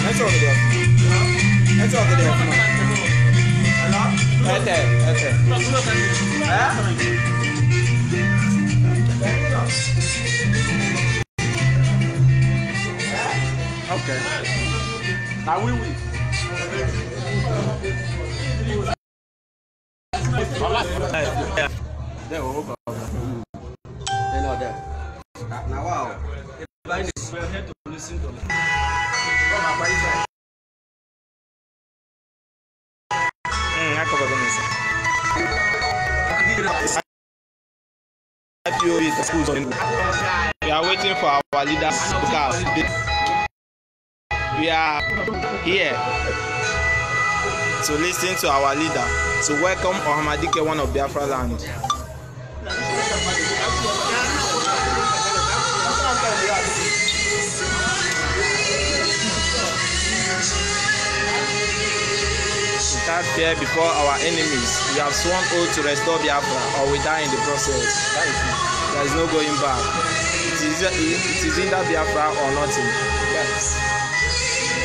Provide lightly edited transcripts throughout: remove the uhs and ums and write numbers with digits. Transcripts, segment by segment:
Let's talk there. Let's talk there. Okay. Okay. Now we. There we go. You know that. Now wow. We are here to listen to. We are waiting for our leaders because we are here to listen to our leader, to welcome Nnamdi Kanu, one of Biafra land. Without fear before our enemies, we have sworn oath to restore Biafra, or we die in the process. There is no going back. It is either Biafra or nothing. Yes.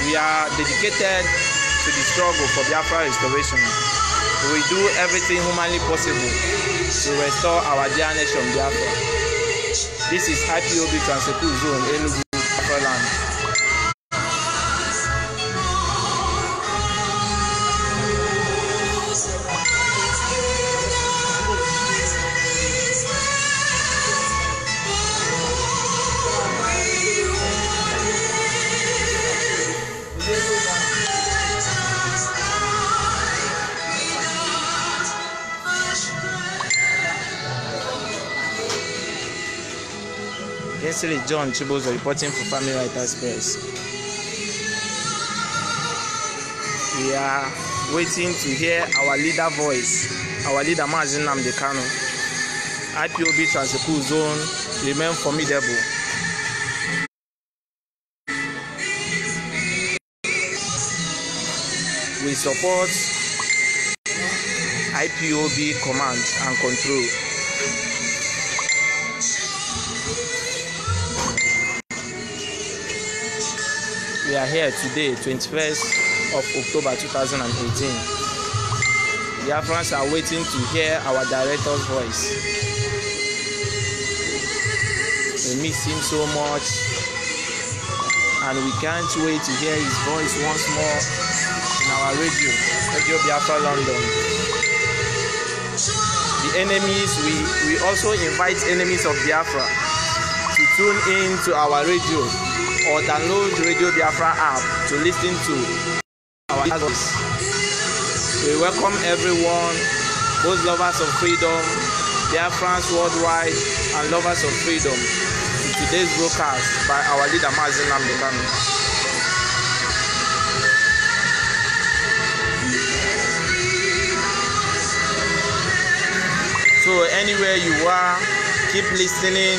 We are dedicated to the struggle for Biafra restoration. We will do everything humanly possible to restore our dear nation, Biafra. This is IPOB Transeku Zone, Enugu, Biafra land. Yesterday, John Chibozo reporting for Family Writers Press. We are waiting to hear our leader voice, our leader MAZI Nnamdi Kanu. IPOB Transeku Zone remain formidable. We support IPOB command and control. We are here today, 21st of October 2018. Biafrans are waiting to hear our director's voice. We miss him so much, and we can't wait to hear his voice once more in our Radio Biafra London. The enemies, we also invite enemies of Biafra to tune in to our radio or download Radio Biafra app to listen to our voice. We welcome everyone, those lovers of freedom, Biafrans worldwide, and lovers of freedom, to today's broadcast by our leader MAZI Nnamdi Kanu. So anywhere you are, keep listening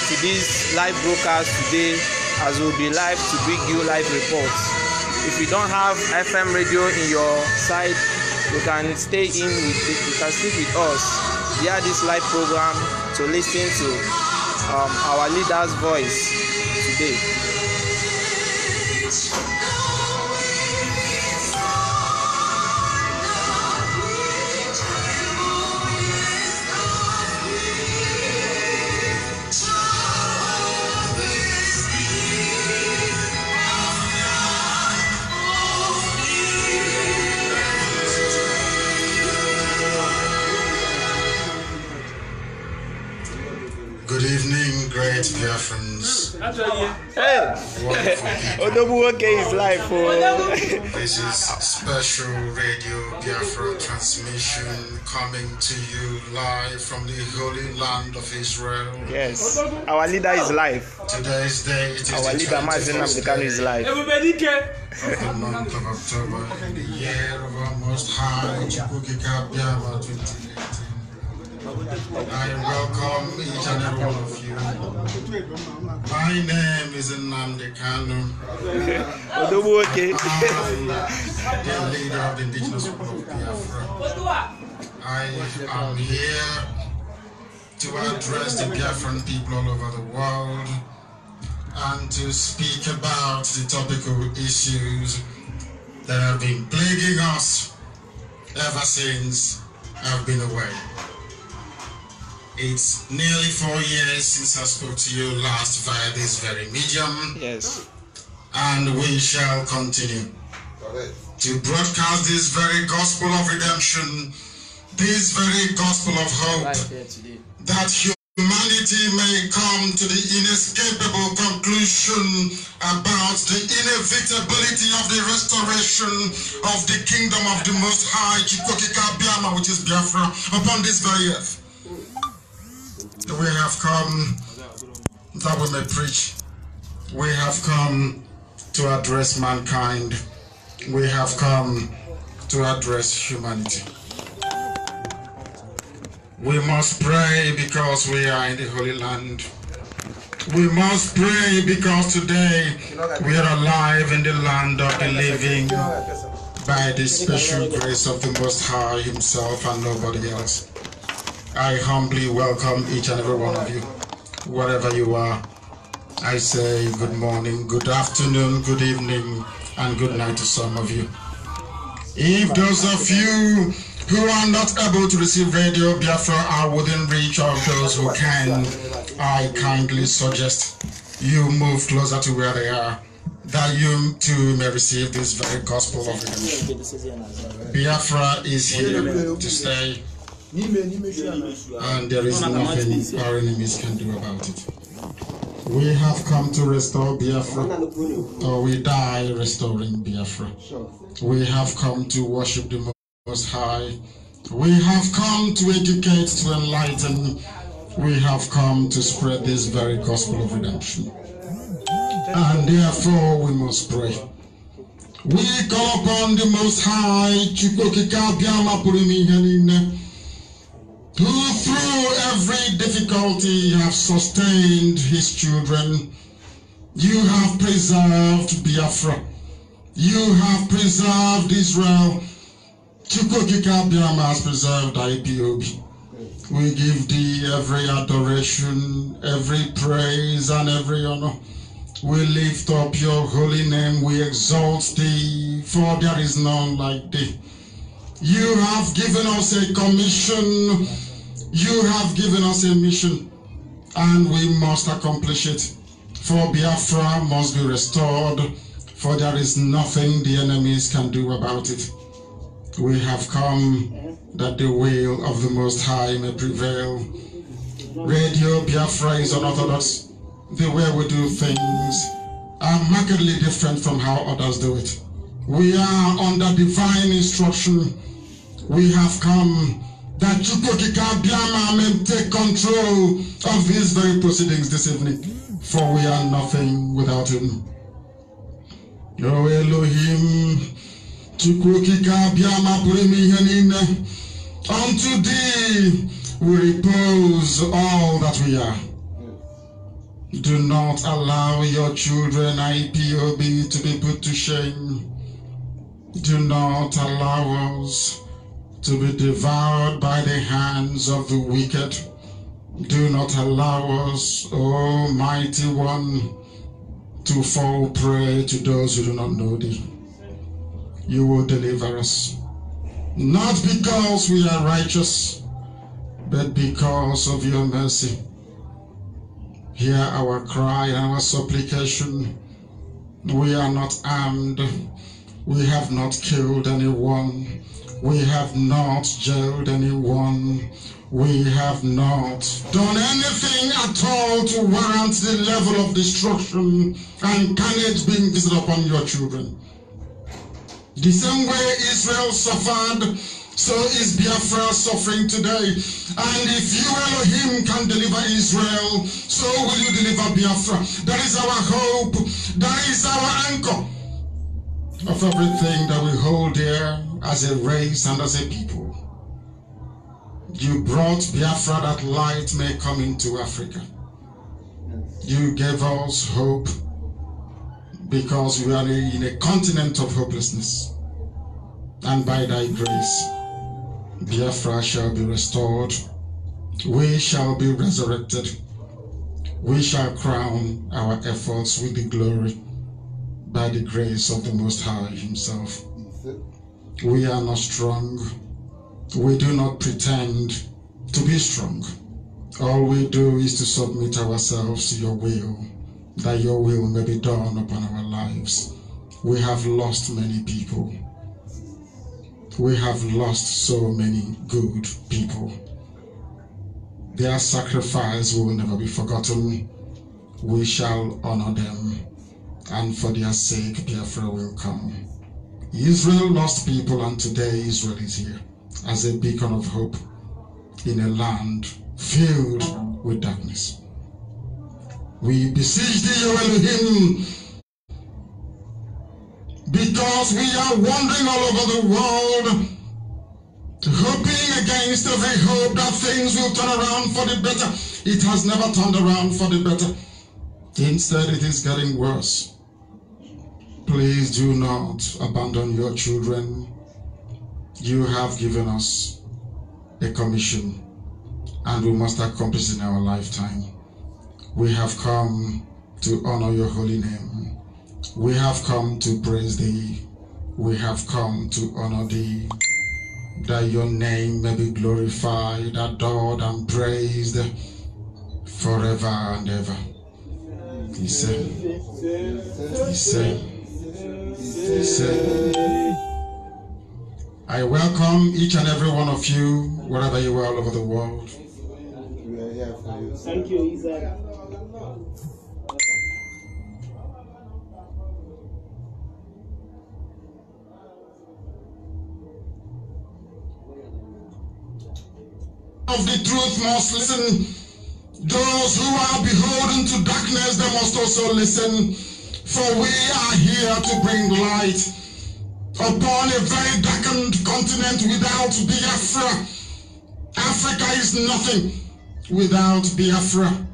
to this live broadcast today, as we'll be live to bring you live reports. If you don't have FM radio in your side, you can stay in with it. You can stick with us via this live program to listen to our leader's voice today. Good evening, great Biafrans. Hey! Odobuoke is live for. This is special Radio Biafra transmission coming to you live from the Holy Land of Israel. Yes, our leader is live. Today's date is our leader MAZI Nnamdi Kanu is live. Of the month of October in the year of our Most High, Chukukika Biafra 2018. I welcome each and every one of you. My name is Nnamdi Kanu. I'm the leader of the indigenous people of Biafra. I am here to address the Biafran people all over the world and to speak about the topical issues that have been plaguing us ever since I've been away. It's nearly 4 years since I spoke to you last via this very medium. Yes. And we shall continue to broadcast this very gospel of redemption, this very gospel of hope, that humanity may come to the inescapable conclusion about the inevitability of the restoration of the kingdom of the Most High, which is Biafra, upon this very earth. We have come that we may preach. We have come to address mankind. We have come to address humanity. We must pray because we are in the Holy Land. We must pray because today we are alive in the land of the living by the special grace of the Most High Himself and nobody else. I humbly welcome each and every one of you, wherever you are. I say good morning, good afternoon, good evening, and good night to some of you. If those of you who are not able to receive Radio Biafra are within reach of those who can, I kindly suggest you move closer to where they are, that you too may receive this very gospel of redemption. Biafra is here to stay, and there is nothing our enemies can do about it. We have come to restore Biafra, or we die restoring Biafra. We have come to worship the Most High. We have come to educate, to enlighten. We have come to spread this very gospel of redemption. And therefore we must pray. We call upon the Most High, who through every difficulty have sustained his children. You have preserved Biafra. You have preserved Israel. Chukwokika Biama has preserved IPOB. We give thee every adoration, every praise, and every honor. We lift up your holy name. We exalt thee, for there is none like thee. You have given us a commission. You have given us a mission, and we must accomplish it. For Biafra must be restored, for there is nothing the enemies can do about it. We have come that the will of the Most High may prevail. Radio Biafra is unorthodox. The way we do things are markedly different from how others do it. We are under divine instruction. We have come that Chukwokika Biama may take control of these very proceedings this evening, for we are nothing without him. O Elohim, Chukwokika Biama Purimihanine, unto thee we repose all that we are. Do not allow your children IPOB to be put to shame. Do not allow us to be devoured by the hands of the wicked. Do not allow us, O mighty one, to fall prey to those who do not know thee. You will deliver us, not because we are righteous, but because of your mercy. Hear our cry and our supplication. We are not armed. We have not killed anyone. We have not jailed anyone. We have not done anything at all to warrant the level of destruction and carnage being visited upon your children. The same way Israel suffered, so is Biafra suffering today. And if you, Elohim, can deliver Israel, so will you deliver Biafra. That is our hope. That is our anchor of everything that we hold dear as a race and as a people. You brought Biafra that light may come into Africa. You gave us hope because we are in a continent of hopelessness. And by thy grace, Biafra shall be restored. We shall be resurrected. We shall crown our efforts with the glory by the grace of the Most High Himself. We are not strong. We do not pretend to be strong. All we do is to submit ourselves to your will, that your will may be done upon our lives. We have lost many people. We have lost so many good people. Their sacrifice will never be forgotten. We shall honor them, and for their sake, Biafra will come. Israel lost people, and today Israel is here as a beacon of hope in a land filled with darkness. We beseech thee, O Elohim, because we are wandering all over the world, hoping against every hope that things will turn around for the better. It has never turned around for the better. Instead, it is getting worse. Please do not abandon your children. You have given us a commission, and we must accomplish it in our lifetime. We have come to honor your holy name. We have come to praise thee. We have come to honor thee, that your name may be glorified, adored, and praised forever and ever. He said, I welcome each and every one of you, wherever you are all over the world. Thank you, Isaac. Of the truth must listen. Those who are beholden to darkness, they must also listen. For we are here to bring light upon a very darkened continent without Biafra. Africa is nothing without Biafra.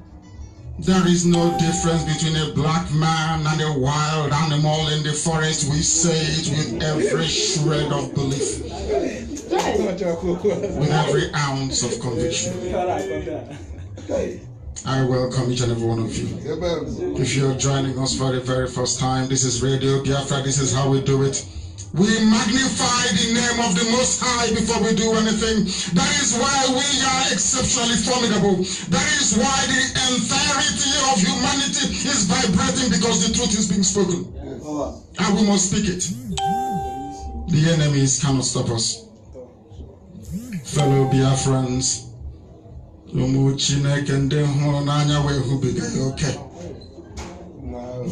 There is no difference between a black man and a wild animal in the forest. We say it with every shred of belief, with every ounce of conviction. I welcome each and every one of you. If you're joining us for the very first time, this is Radio Biafra. This is how we do it. We magnify the name of the Most High before we do anything. That is why we are exceptionally formidable. That is why the entirety of humanity is vibrating, because the truth is being spoken. And we must speak it. The enemies cannot stop us. Fellow Biafrans,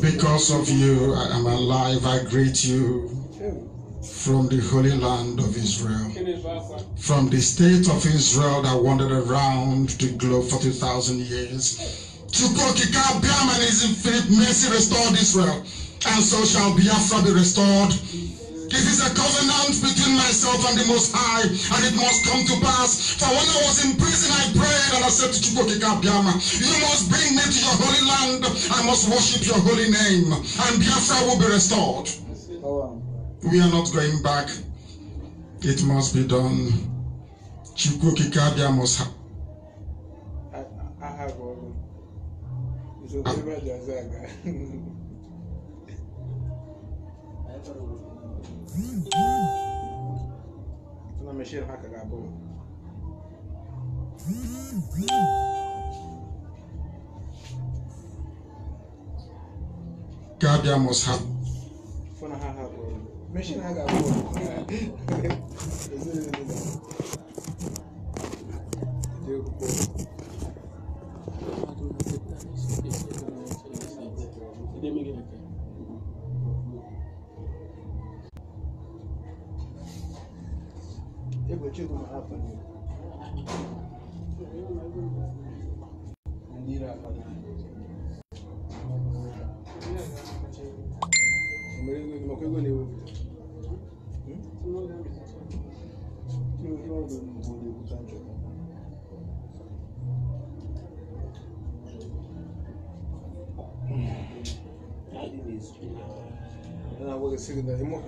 because of you, I am alive. I greet you from the Holy Land of Israel, from the state of Israel that wandered around the globe for 2,000 years. Chukokika Biaman is infinite mercy restored Israel, and so shall Biafra be restored. It is a covenant between myself and the Most High, and it must come to pass. For when I was in prison, I prayed and I said to Chukokika Biama, you must bring me to your holy land. I must worship your holy name, and Biafra will be restored. We are not going back. It must be done. Chukokika Biama must have. I have one. It's a Gabia must have. Machine I got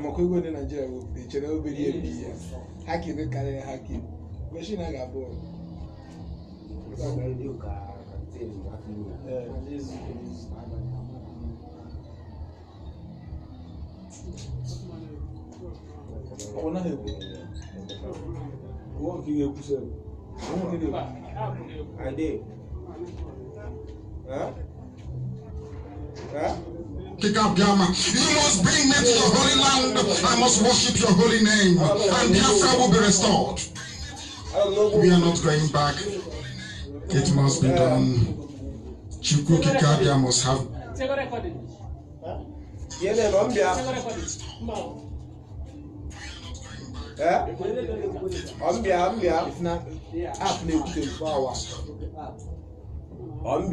Makogo in Nigeria will be Chernobyl. Hacking the carrier hacking. Machine I got born. You must bring me to your holy land. I must worship your holy name. And Biafra will be restored. We are not going back. It must be done. Chukukikabia must have.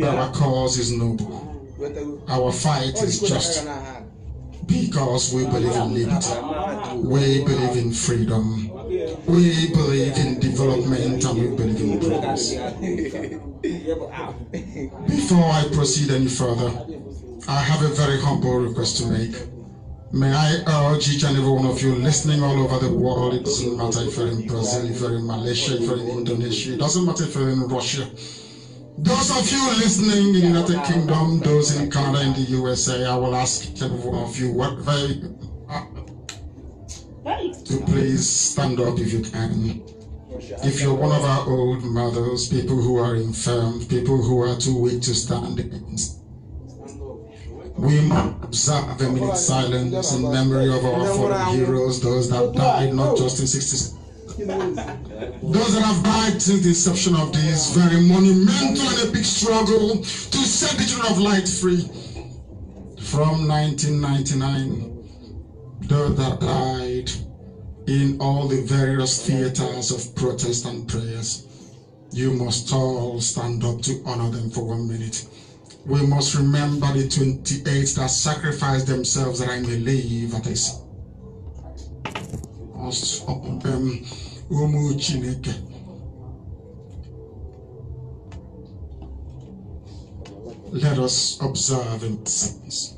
Our cause is noble. Our fight is just because we believe in liberty. We believe in freedom. We believe in development and we believe in progress. Before I proceed any further, I have a very humble request to make. May I urge each and every one of you listening all over the world, it doesn't matter if you're in Brazil, if you're in Malaysia, if you're in Indonesia, it doesn't matter if you're in Russia. Those of you listening in the United Kingdom, those in Canada, in the USA, I will ask each and every one of you to please stand up if you can. If you're one of our old mothers, people who are infirm, people who are too weak to stand against, we must observe a minute silence in memory of our fallen heroes, those that died not just in 66. Those that have died since the inception of this very monumental and epic struggle to set the children of light free from 1999. Those that died in all the various theaters of protest and prayers. You must all stand up to honor them for 1 minute. We must remember the 28 that sacrificed themselves that I may live at this. Let us observe in silence.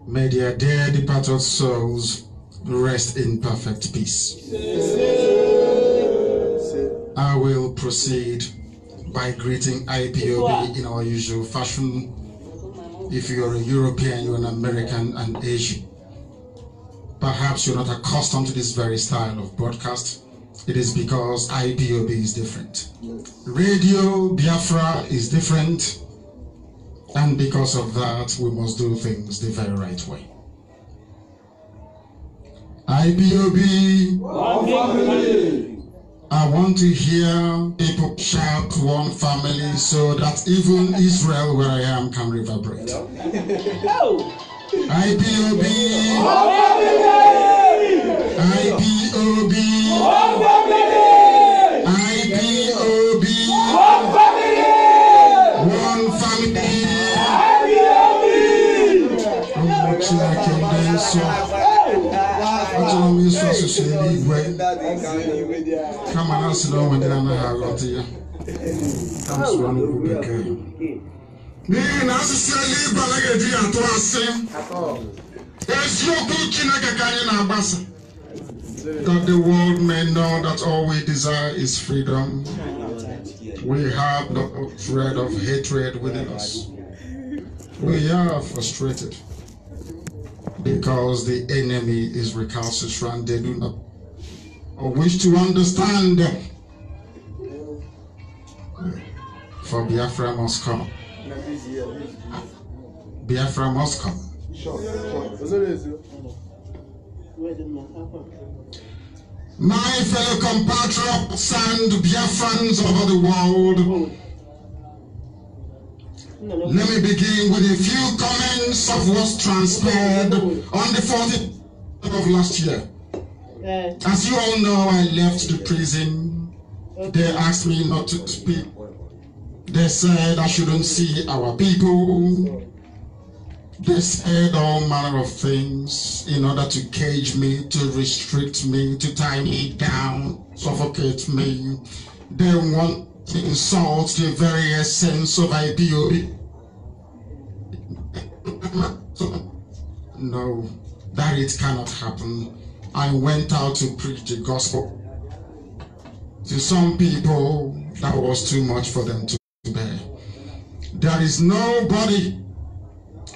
May their dear departed souls rest in perfect peace. I will proceed by greeting IPOB in our usual fashion. If you're a European, you're an American and Asian, perhaps you're not accustomed to this very style of broadcast. It is because IPOB is different. Radio Biafra is different. And because of that, we must do things the very right way. IPOB, one family. I want to hear people shout one family so that even Israel, where I am, can reverberate. IPOB, one family. IPOB, one family. IPOB, one family. One family. Come on, sit down when I'm out here. I'm that the world may know that all we desire is freedom. We have no thread of hatred within us. We are frustrated. because the enemy is recalcitrant. They do not wish to understand. For Biafra must come. Biafra must come. My fellow compatriots and Biafrans over the world, let me begin with a few comments of what transpired on the 14th of last year. As you all know, I left the prison. They asked me not to speak. They said I shouldn't see our people. They said all manner of things in order to cage me, to restrict me, to tie me down, suffocate me. They want to insult the very essence of IPOB. No, that it cannot happen. I went out to preach the gospel. To some people, that was too much for them to bear. There is nobody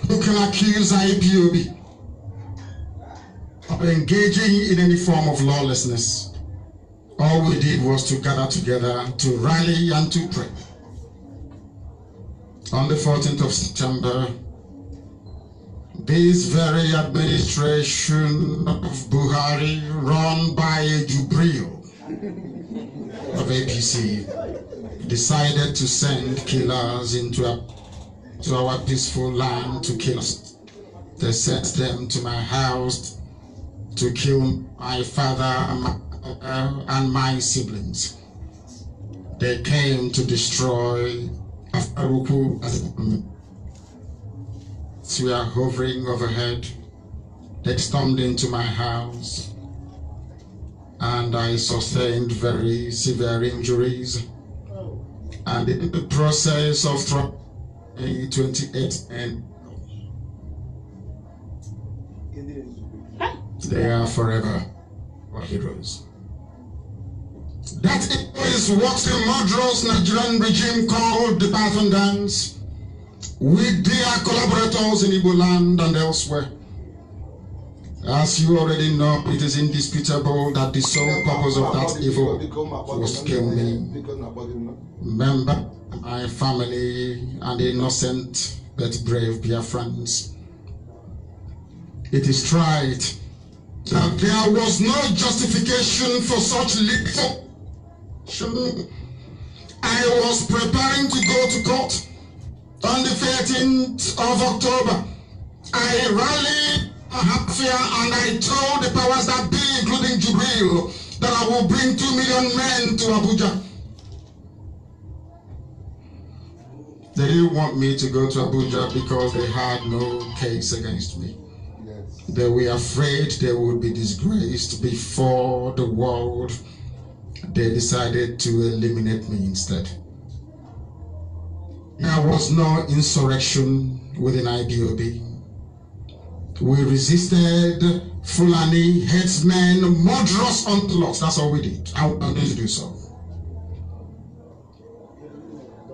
who can accuse IPOB of engaging in any form of lawlessness. All we did was to gather together, to rally and to pray. On the 14th of September, this very administration of Buhari, run by a Jubril of APC, decided to send killers into our peaceful land to kill us. They sent them to my house to kill my father and my siblings. They came to destroy Afaruku. As we are hovering overhead, they stormed into my house and I sustained very severe injuries. And in the process of 28 and they are forever our heroes. That is what the murderous Nigerian regime called the Python dance, with their collaborators in Igbo land and elsewhere. As you already know, it is indisputable that the sole purpose of that evil was to kill me, member, my family, and innocent but brave Biafrans. It is tried that there was no justification for such lethal action. I was preparing to go to court on the 13th of October. I rallied a Hafia and I told the powers that be, including Jubril, that I will bring 2 million men to Abuja. They didn't want me to go to Abuja because they had no case against me. They were afraid they would be disgraced before the world. They decided to eliminate me instead. There was no insurrection within IPOB. We resisted Fulani headsmen, murderous onslaughts. That's all we did. I wanted to do so.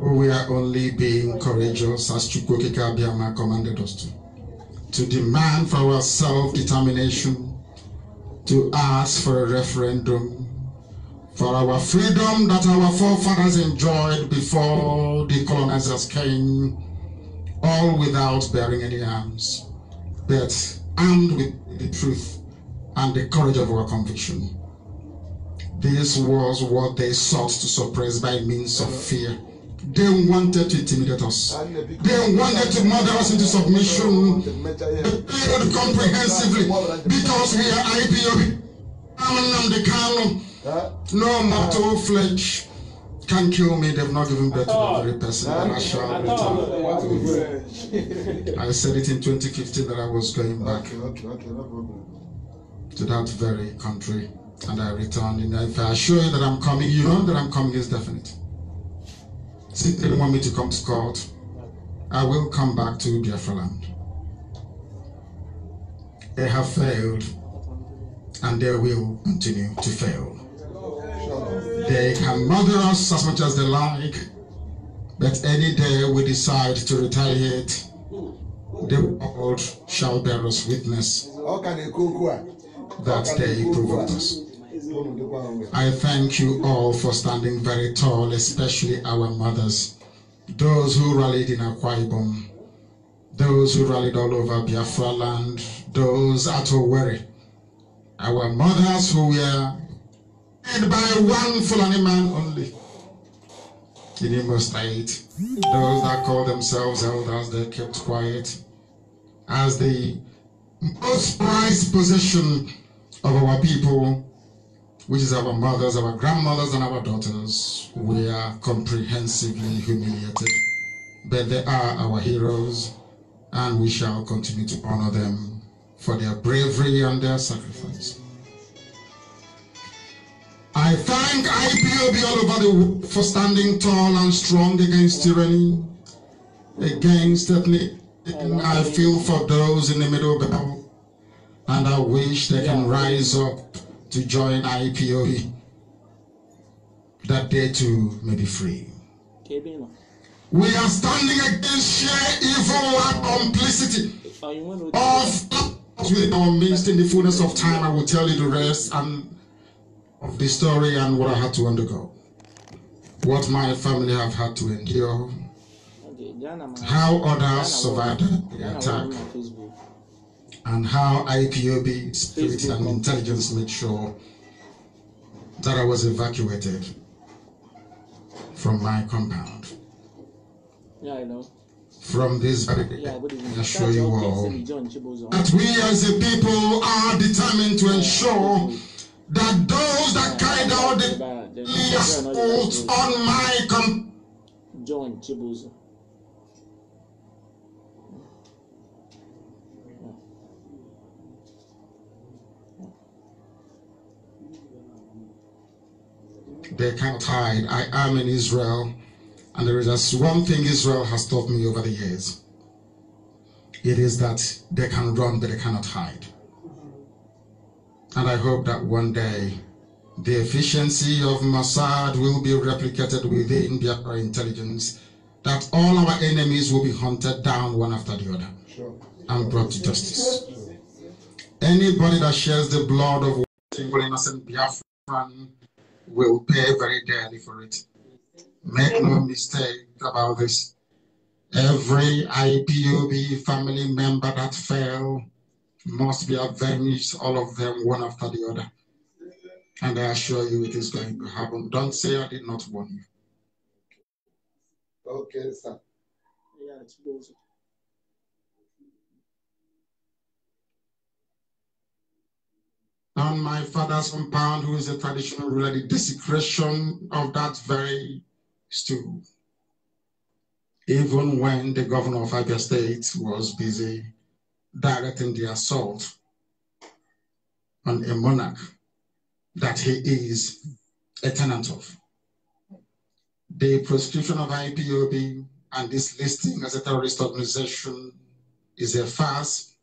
We are only being courageous, as Chukwokika Abiyama commanded us to demand for our self-determination, to ask for a referendum, for our freedom that our forefathers enjoyed before the colonizers came, all without bearing any arms, but armed with the truth and the courage of our conviction. This was what they sought to suppress by means of fear. They wanted to intimidate us. They wanted to murder us into submission. They failed comprehensively because we are IPOB. Nnamdi Kanu. No mortal flesh can kill me. They've not given birth to the very person that I shall return. I said it in 2015 that I was going back to that very country, and I returned. And if I assure you that I'm coming, you know that I'm coming is definite. Since they want me to come to court, I will come back to Biafra land. They have failed, and they will continue to fail. They can murder us as much as they like, but any day we decide to retaliate, the world shall bear us witness that they provoked us. I thank you all for standing very tall, especially our mothers, those who rallied in Akwa Ibom, those who rallied all over Biafra land, those at Owerri, our mothers who were led by one Fulani man only in Imo State, those that call themselves elders, they kept quiet as the most prized possession of our people, which is our mothers, our grandmothers, and our daughters. We are comprehensively humiliated, but they are our heroes, and we shall continue to honor them for their bravery and their sacrifice. I thank IPOB all over the world for standing tall and strong against tyranny, against ethnic. I feel for those in the middle belt, and I wish they can rise up to join IPOB, that they too may be free. We are standing against sheer evil and complicity of with our midst. In the fullness of time, I will tell you the rest and of the story and what I had to undergo, what my family have had to endure, how others survived the attack, and how IPOB spirit and intelligence made sure that I was evacuated from my compound. Yeah, I know. From this very day, I assure you all that we as a people are determined to ensure that those that carried out the assault on my John Chibuzo. They cannot hide. I am in Israel, and there is just one thing Israel has taught me over the years. It is that they can run, but they cannot hide. And I hope that one day the efficiency of Mossad will be replicated within Biafra intelligence, that all our enemies will be hunted down one after the other and brought to justice. Anybody that shares the blood of one single innocent Biafran will pay very dearly for it. Make no mistake about this. Every IPOB family member that fell must be avenged, all of them, one after the other. And I assure you it is going to happen. Don't say I did not warn you. Okay, sir. Yeah, it's close. On my father's compound, who is a traditional ruler, the desecration of that very stool. Even when the governor of Abia State was busy directing the assault on a monarch that he is a tenant of. The prosecution of IPOB and this listing as a terrorist organization is a farce,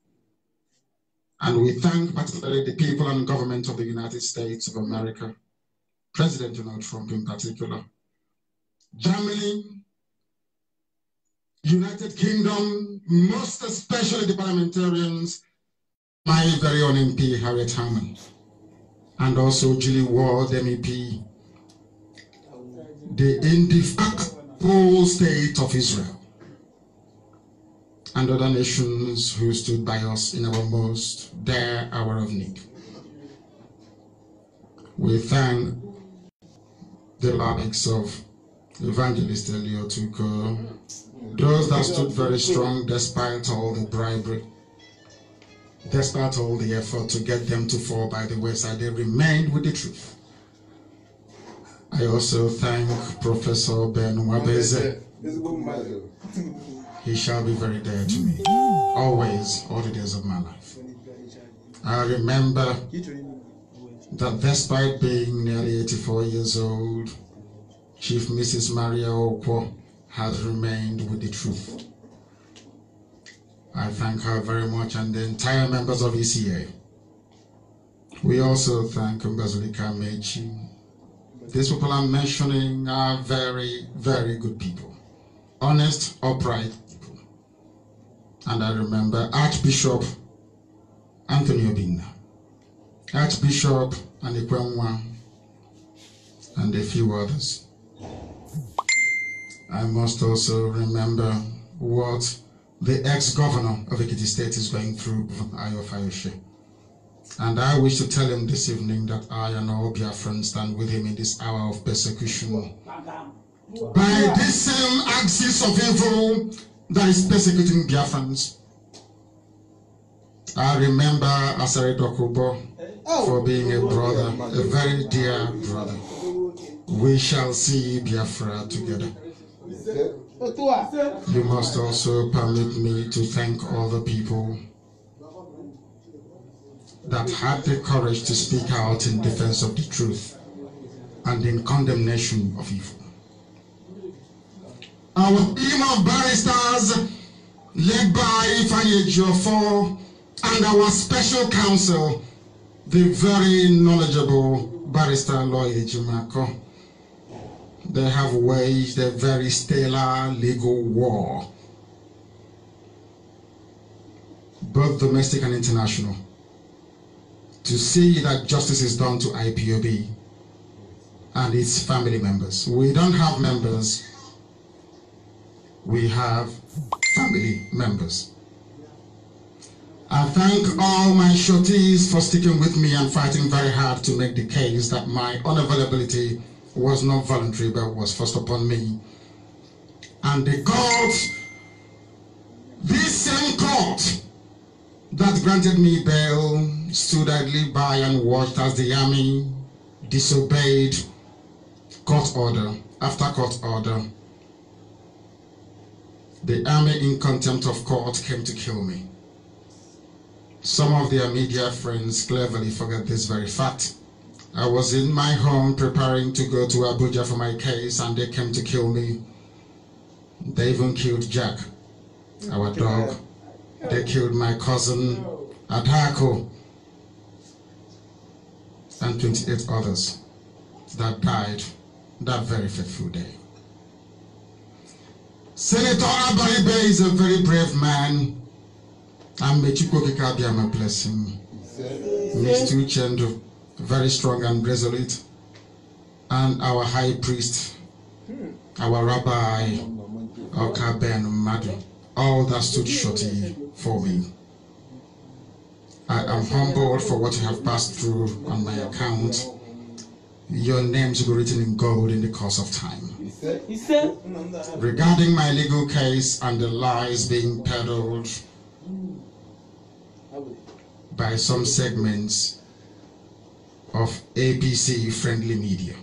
and we thank particularly the people and government of the United States of America, President Donald Trump in particular, Germany, United Kingdom, most especially the parliamentarians, my very own MP, Harriet Harman, and also Julie Ward, MEP, the indefectible state of Israel, and other nations who stood by us in our most dire hour of need. We thank the likes of Evangelist Elio Tuko, those that stood very strong despite all the bribery, despite all the effort to get them to fall by the wayside. They remained with the truth. I also thank Professor Ben Wabeze. He shall be very dear to me, always, all the days of my life. I remember that despite being nearly 84 years old, Chief Mrs. Maria Okwo has remained with the truth. I thank her very much, and the entire members of ECA. We also thank Mbazulika Mechi. These people I'm mentioning are very, very good people. Honest, upright people. And I remember Archbishop Anthony Obinna, Archbishop Anikwenwa, and a few others. I must also remember what the ex-governor of Ekiti State is going through, Ayo Fayoshe. And I wish to tell him this evening that I and all Biafrans stand with him in this hour of persecution. By this same axis of evil that is persecuting Biafrans. I remember Asare Dokubo for being a brother, a very dear brother. We shall see Biafra together. You must also permit me to thank all the people that had the courage to speak out in defense of the truth and in condemnation of evil. Our team of barristers, led by Ifeanyi Ejiofor, and our special counsel, the very knowledgeable barrister Lloyd Ejimako, they have waged a very stellar legal war, both domestic and international, to see that justice is done to IPOB and its family members. We don't have members, we have family members. I thank all my shorties for sticking with me and fighting very hard to make the case that my unavailability was not voluntary but was forced upon me. And the court, this same court that granted me bail, stood idly by and watched as the army disobeyed court order after court order. The army, in contempt of court, came to kill me. Some of their media friends cleverly forget this very fact. I was in my home preparing to go to Abuja for my case, and they came to kill me. They even killed Jack, our dog. They killed my cousin, Adako, and 28 others that died that very fateful day. Senator Abaribe is a very brave man, and may Chukwuka be my blessing. Mr. Uchendu, very strong and resolute, and our high priest, our rabbi, Okaben Madu, all that stood shorty for me. I am humbled for what you have passed through on my account. Your names will be written in gold in the course of time. Regarding my legal case and the lies being peddled by some segments of APC-friendly media,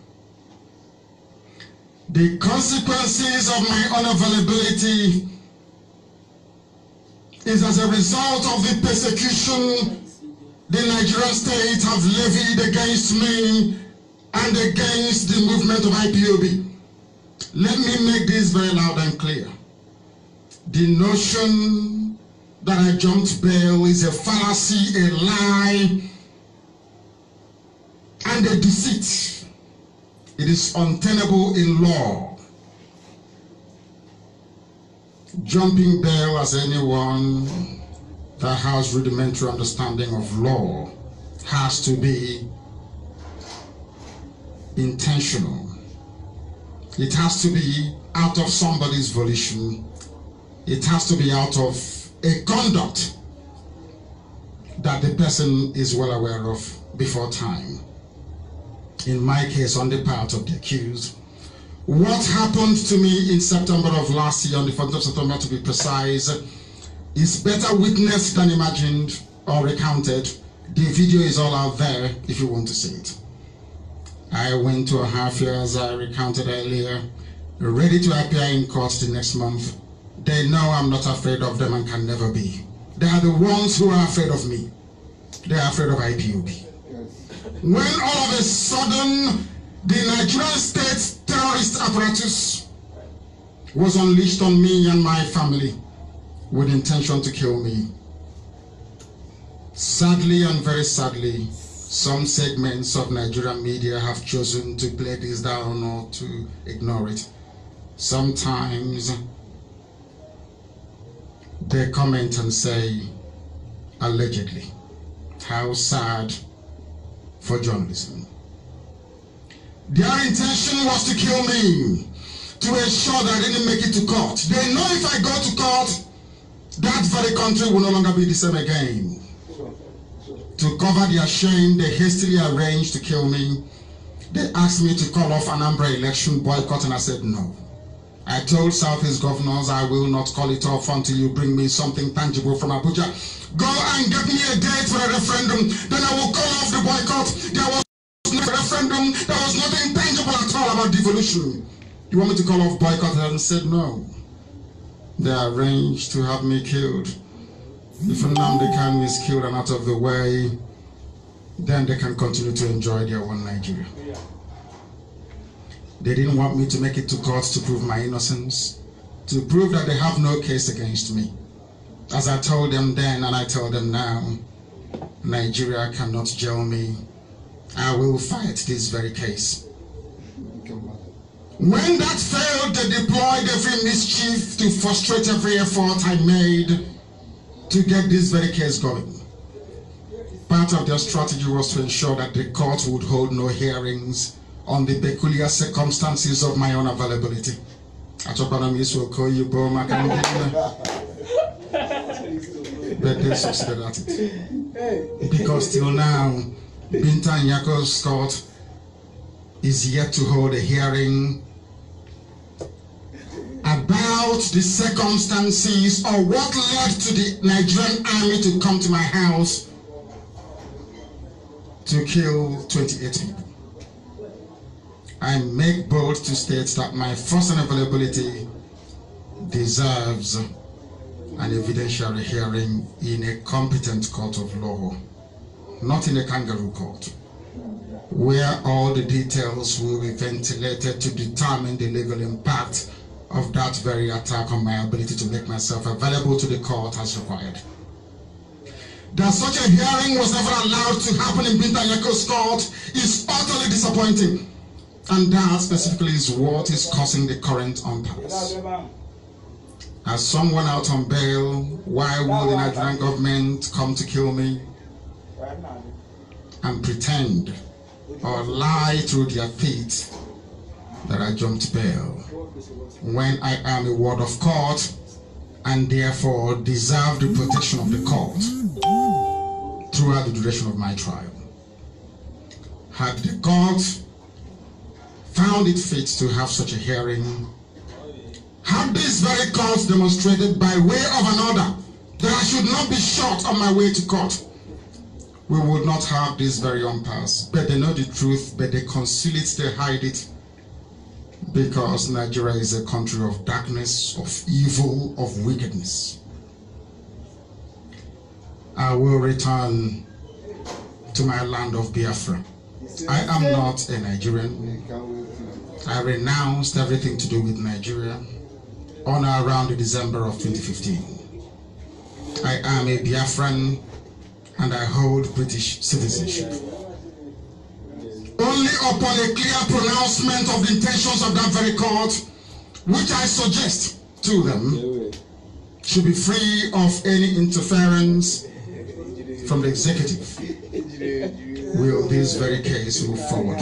the consequences of my unavailability is as a result of the persecution the Nigerian state have levied against me and against the movement of IPOB. Let me make this very loud and clear. The notion that I jumped bail is a fallacy, a lie, and a deceit. It is untenable in law. Jumping bail, as anyone that has rudimentary understanding of law, has to be intentional. It has to be out of somebody's volition. It has to be out of a conduct that the person is well aware of before time. In my case, on the part of the accused. What happened to me in September of last year, on the 4th of September to be precise, is better witnessed than imagined or recounted. The video is all out there if you want to see it. I went to a half year, as I recounted earlier, ready to appear in court the next month. They know I'm not afraid of them and can never be. They are the ones who are afraid of me. They are afraid of IPOB. When all of a sudden, the Nigerian state terrorist apparatus was unleashed on me and my family with intention to kill me. Sadly and very sadly, some segments of Nigerian media have chosen to play this down or to ignore it. Sometimes they comment and say, allegedly. How sad for journalism. Their intention was to kill me, to ensure that I didn't make it to court. They know if I go to court, that very country will no longer be the same again. To cover their shame, they hastily arranged to kill me. They asked me to call off Anambra election boycott, and I said no. I told Southeast governors I will not call it off until you bring me something tangible from Abuja. Go and get me a date for a referendum, then I will call off the boycott. There was no referendum, there was nothing tangible at all about devolution. You want me to call off boycott? And I said no. They arranged to have me killed. If Nnamdi Kanu is killed and out of the way, then they can continue to enjoy their own Nigeria. They didn't want me to make it to court to prove my innocence, to prove that they have no case against me. As I told them then and I tell them now, Nigeria cannot jail me. I will fight this very case. When that failed, they deployed every mischief to frustrate every effort I made to get this very case going. Part of their strategy was to ensure that the court would hold no hearings on the peculiar circumstances of my unavailability. But they succeeded at it. Because till now, Binta Nyako's court is yet to hold a hearing about the circumstances or what led to the Nigerian army to come to my house to kill 28 people. I make bold to state that my first unavailability deserves an evidentiary hearing in a competent court of law, not in a kangaroo court, where all the details will be ventilated to determine the legal impact of that very attack on my ability to make myself available to the court as required. That such a hearing was never allowed to happen in Binta Nyako's court is utterly disappointing. And that specifically is what is causing the current impasse. As someone out on bail, why will the Nigerian government come to kill me and pretend or lie through their teeth that I jumped bail when I am a ward of court and therefore deserve the protection of the court throughout the duration of my trial? Had the court found it fit to have such a hearing, had this very court demonstrated by way of another that I should not be shot on my way to court, we would not have this very impasse. But they know the truth, but they conceal it, they hide it, because Nigeria is a country of darkness, of evil, of wickedness. I will return to my land of Biafra. I am not a Nigerian. I renounced everything to do with Nigeria on or around December of 2015. I am a Biafran and I hold British citizenship. Only upon a clear pronouncement of the intentions of that very court, which I suggest to them, should be free of any interference from the executive, will this very case move forward.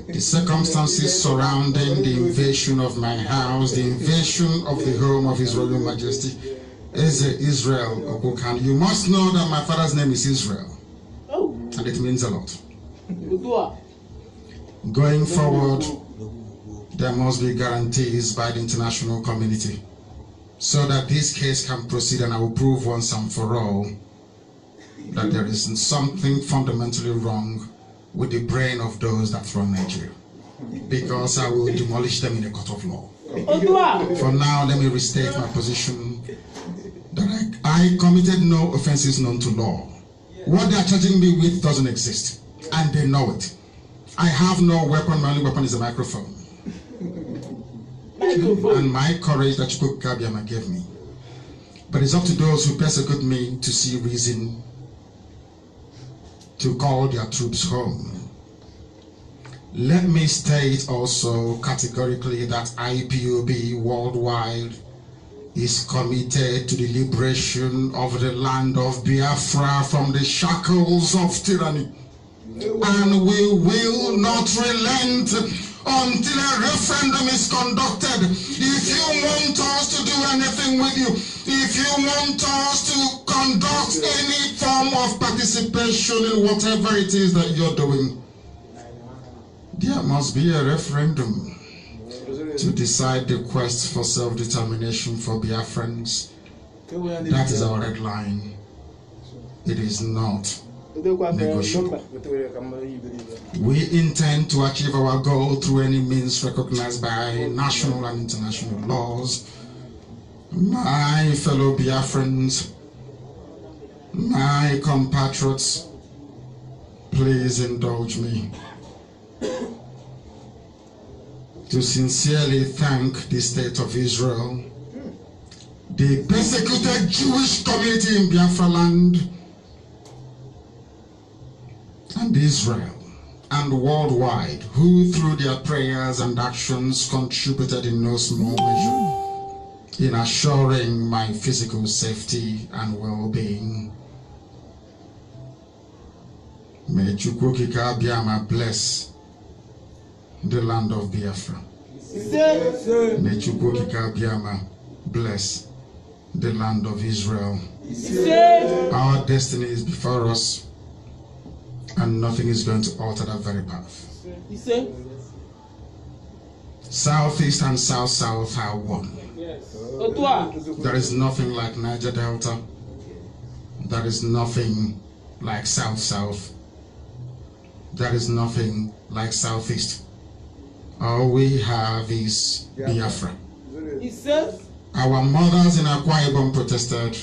The circumstances surrounding the invasion of my house, the invasion of the home of His Royal Majesty, is Israel Okukan. You must know that my father's name is Israel, and it means a lot. Going forward, there must be guarantees by the international community so that this case can proceed, and I will prove once and for all that there is something fundamentally wrong with the brain of those that run Nigeria, because I will demolish them in a court of law. For now, let me restate my position that I committed no offenses known to law. What they are charging me with doesn't exist, and they know it. I have no weapon. My only weapon is a microphone. And my courage that Chukwu Kabiama gave me. But it's up to those who persecute me to see reason to call their troops home. Let me state also categorically that IPOB worldwide is committed to the liberation of the land of Biafra from the shackles of tyranny. And we will not relent until a referendum is conducted. If you want us to do anything with you, if you want us to conduct any form of participation in whatever it is that you're doing, there must be a referendum to decide the quest for self-determination for Biafrans. That is our red line. It is not negotiable. We intend to achieve our goal through any means recognized by national and international laws. My fellow Biafrans, my compatriots, please indulge me to sincerely thank the State of Israel, the persecuted Jewish community in Biafra land, and Israel, and worldwide, who through their prayers and actions contributed in no small measure in assuring my physical safety and well-being. May Chukwu Okike Abiama bless the land of Biafra. May Chukwu Okike Abiama bless the land of Israel. Our destiny is before us, and nothing is going to alter that very path. Southeast and South-South are one. There is nothing like Niger Delta. There is nothing like South-South. There is nothing like Southeast. All we have is Biafra. Our mothers in Akwa Ibom protested.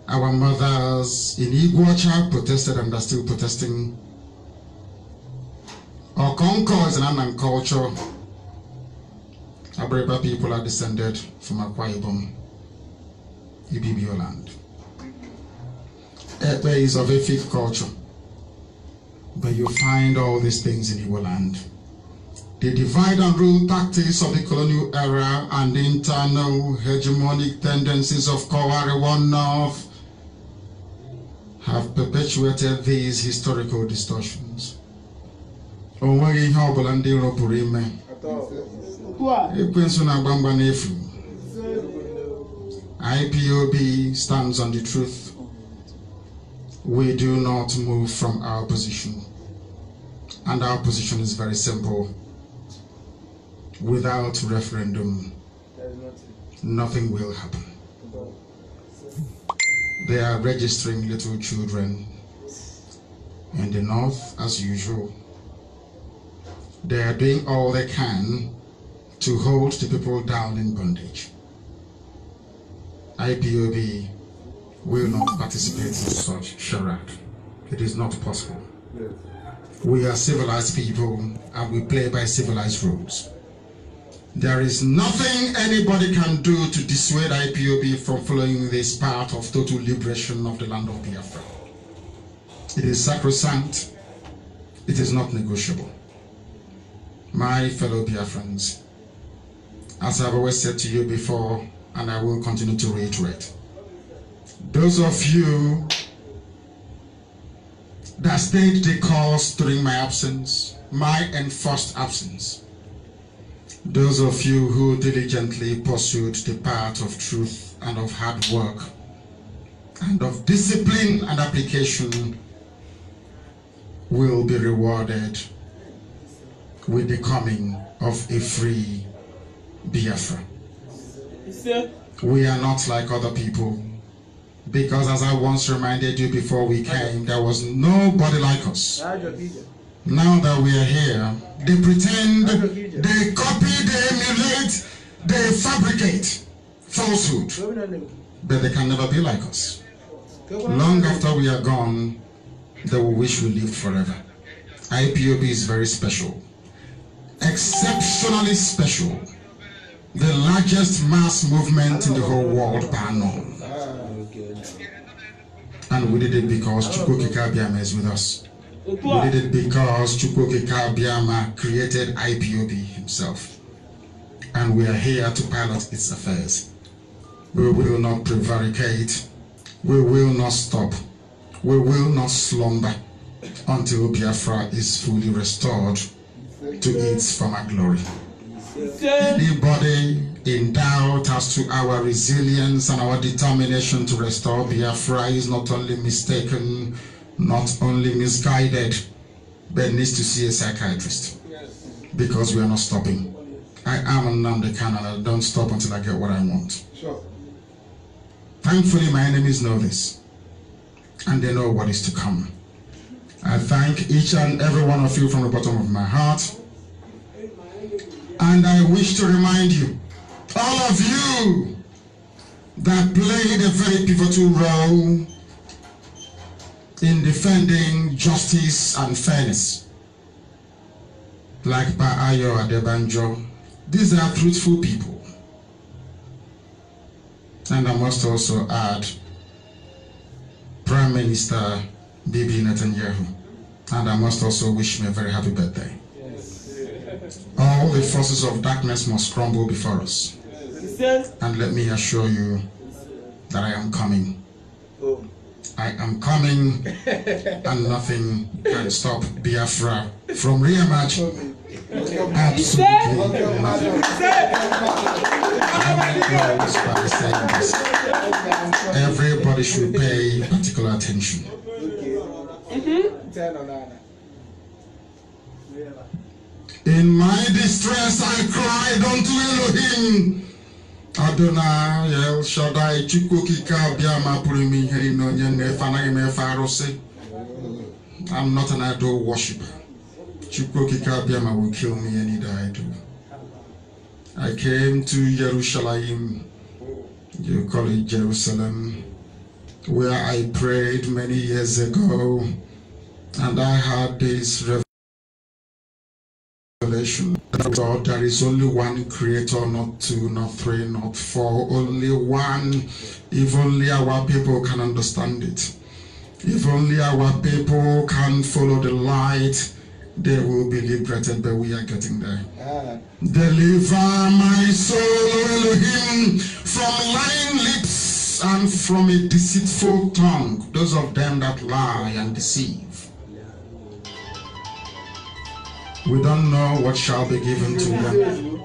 Our mothers in Iguacha protested and are still protesting. Our Concord is an Annan culture. Abreba people are descended from Akwa Ibom, Ibibio land. Ekpe is of Efik culture. But you find all these things in Igbo land. The divide and rule tactics of the colonial era and the internal hegemonic tendencies of Kowari One North have perpetuated these historical distortions. IPOB stands on the truth. We do not move from our position. And our position is very simple. Without referendum, nothing will happen. They are registering little children in the north as usual. They are doing all they can to hold the people down in bondage. IPOB will not participate in such charade. It is not possible. We are civilized people and we play by civilized rules. There is nothing anybody can do to dissuade IPOB from following this path of total liberation of the land of Biafra. It is sacrosanct. It is not negotiable. My fellow Biafrans, as I've always said to you before, and I will continue to reiterate, those of you that stayed the course during my absence, my enforced absence, those of you who diligently pursued the path of truth and of hard work and of discipline and application will be rewarded with the coming of a free Biafra. We are not like other people, because as I once reminded you before we came, there was nobody like us. Now that we are here, they pretend, they copy, they emulate, they fabricate falsehood, but they can never be like us. Long after we are gone, they will wish we lived forever. IPOB is very special, exceptionally special, the largest mass movement in the whole world by now. And we did it because Chukwu Okike Abiama is with us. We did it because Chukwu Okike Abiama created IPOB himself. and we are here to pilot its affairs. We will not prevaricate. We will not stop. We will not slumber until Biafra is fully restored to its former glory. Anybody in doubt as to our resilience and our determination to restore Biafra is not only mistaken, not only misguided, but needs to see a psychiatrist, because we are not stopping. I am Nnamdi Kanu, and I don't stop until I get what I want. Sure. Thankfully, my enemies know this, and they know what is to come. I thank each and every one of you from the bottom of my heart, and I wish to remind you, all of you that played a very pivotal role in defending justice and fairness, like Ayo Adebanjo. These are truthful people. And I must also add Prime Minister Bibi Netanyahu. And I must also wish him a very happy birthday. Yes. All the forces of darkness must crumble before us. Yes. And let me assure you that I am coming. Oh. I am coming, and nothing can stop Biafra from re-emerging. Absolutely nothing. By saying this, everybody should pay particular attention. In my distress I cried unto Elohim. Adonai El Shaddai Chukukika Biama Purimi Herino Yenefana Farose. I'm not an idol worshiper. Chukukika Biama will kill me any day I do. I came to Jerusalem, you call it Jerusalem, where I prayed many years ago, and I had this revelation. God, there is only one creator, not two, not three, not four, only one. If only our people can understand it, if only our people can follow the light, they will be liberated, but we are getting there. Deliver my soul, Elohim, from lying lips and from a deceitful tongue, those of them that lie and deceive. We don't know what shall be given to them,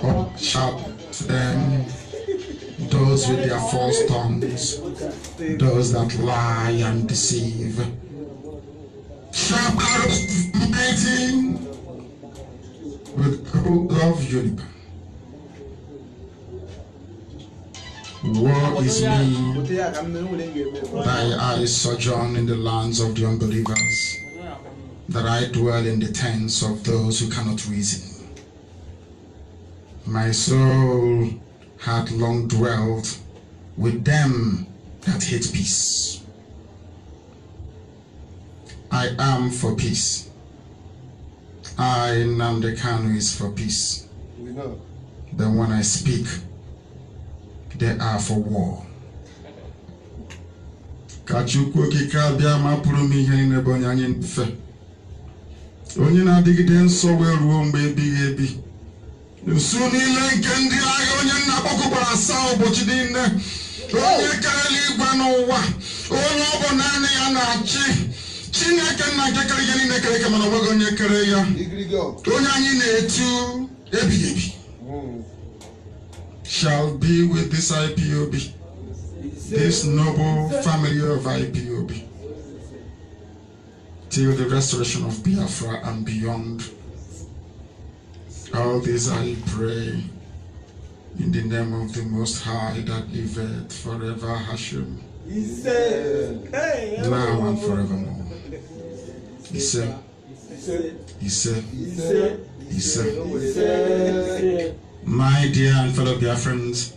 or shall to them, those with their false tongues, those that lie and deceive. Sharp arrows mighty with cold of unicorn. Woe is me, thy eyes sojourn in the lands of the unbelievers, that I dwell in the tents of those who cannot reason. My soul hath long dwelt with them that hate peace. I am for peace. I, Nnamdi Kanu, is for peace. We know. Then when I speak, they are for war. Kachukwu kika bia mapuru mi ihe ne bonyanyi mfe. Onye na digide nso we ruo mgbe ebighị ebi. Nsu niile nke ndị agha onye nna kpọkụbara asaa ụbọchị niile. Onye karịrị igwe n'ụwa. Onye ọ bụ naanị ya na-achị. Chineke nna nke kere ihe niile kere eke mana onweghị onye kere ya. Onye anyị na-etu ebighị ebi. Shall be with this IPOB, this noble family of IPOB, till the restoration of Biafra and beyond. All this I pray in the name of the Most High that liveth forever, Hashem, now and forevermore. He said, my dear and fellow Biafrans,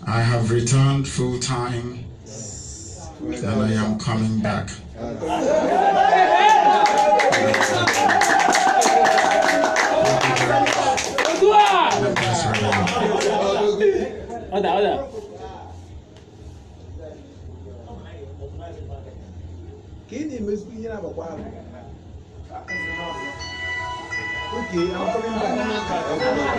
I have returned full time and I am coming back. okay, I'm coming back.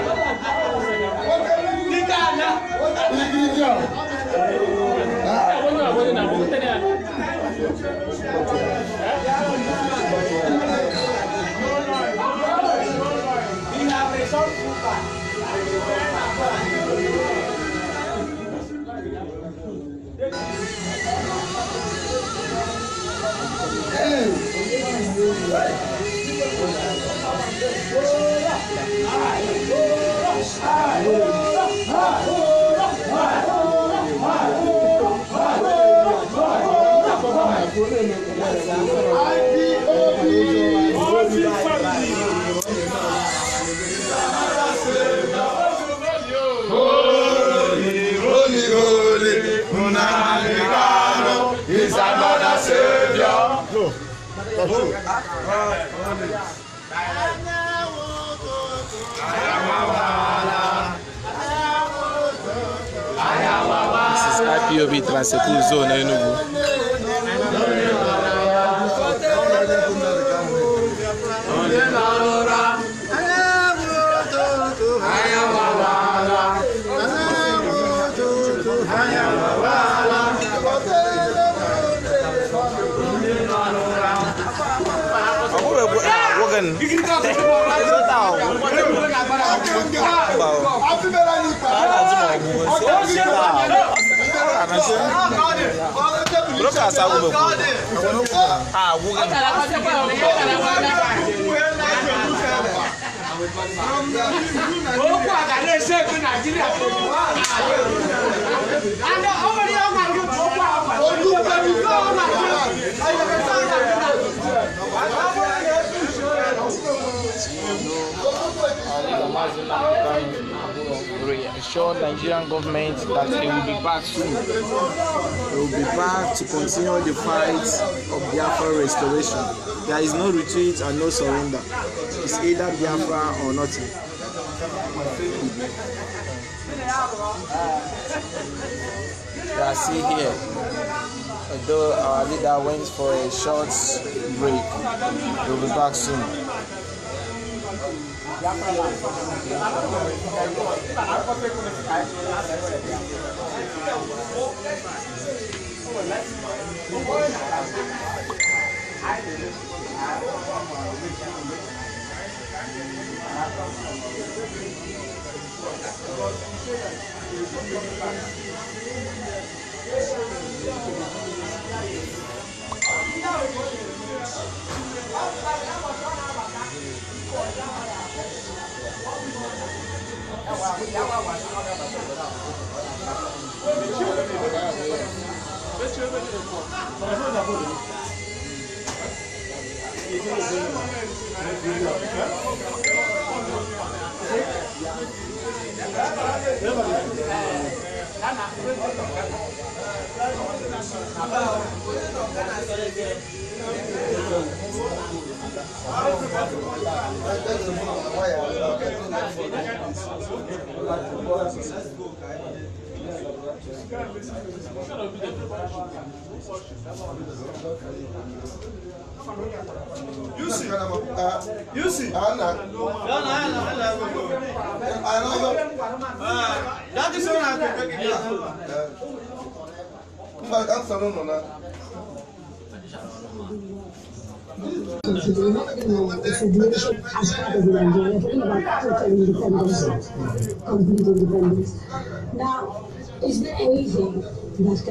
Nnamdi Kanu is another savior. This is IPOB Transecool Zone Enugu. Assure Nigerian government that it will be back soon. It will be back to continue the fight of Biafra restoration. There is no retreat and no surrender. It's either Biafra or nothing. You are still here. Although our leader went for a short break, we will be back soon. You see? Anna. That is what I'm Now, is there anything that